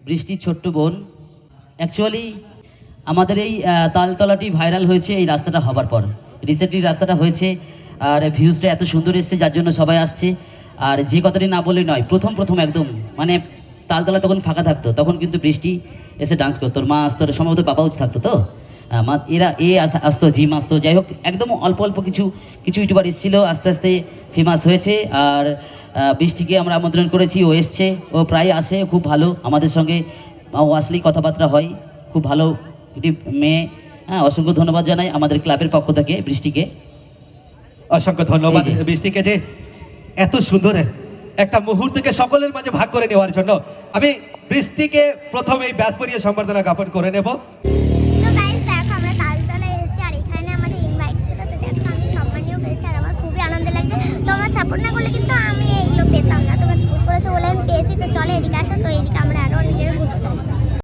বৃষ্টির ছোট্ট বোন। অ্যাকচুয়ালি আমাদের এই তালতলাটি ভাইরাল হয়েছে এই রাস্তাটা হবার পর। রিসেন্টলি রাস্তাটা হয়েছে আর ভিউজটা এত সুন্দর এসছে যার জন্য সবাই আসছে। আর যে কথাটি না বললেই নয়, প্রথম একদম মানে তালতলা তখন ফাঁকা থাকতো, তখন কিন্তু বৃষ্টি এসে ডান্স করতো, ওর মা আসতো, সম্ভবত বাবাও থাকতো। তো আসতো, জিম আসতো, যাই হোক একদম অল্প অল্প কিছু কিছু ইউটিউবার এসেছিলো, আস্তে আস্তে ফেমাস হয়েছে। আর বৃষ্টিকে আমরা আমন্ত্রণ করেছি, ও এসছে, ও প্রায় আসে, খুব ভালো আমাদের সঙ্গে, ও আসলেই কথাবার্তা হয়, খুব ভালো একটি মেয়ে। হ্যাঁ, অসংখ্য ধন্যবাদ জানাই আমাদের ক্লাবের পক্ষ থেকে বৃষ্টিকে। অসংখ্য ধন্যবাদ বৃষ্টিকে যে এত সুন্দর একটা মুহূর্তকে সকলের মাঝে ভাগ করে নেওয়ার জন্য। আমি বৃষ্টিকে প্রথমে এই ব্যাসপরিয়া সম্বর্ধনা জ্ঞাপন করে নেব। তো গাইস দেখো আমরা তালতলায় এসেছি আর এখানে আমাদের ইনভাইট ছিল, তো দেখো আমি সম্মানীয় পেয়েছি আর আমার খুবই আনন্দ লাগছে। তোমার সাপোর্ট না করলে কিন্তু আমি এইগুলো পেতাম না, তোমরা সাপোর্ট করেছো বলে আমি পেয়েছি। তো চলো এদিকে আসো, তো এদিকে আমরা আরো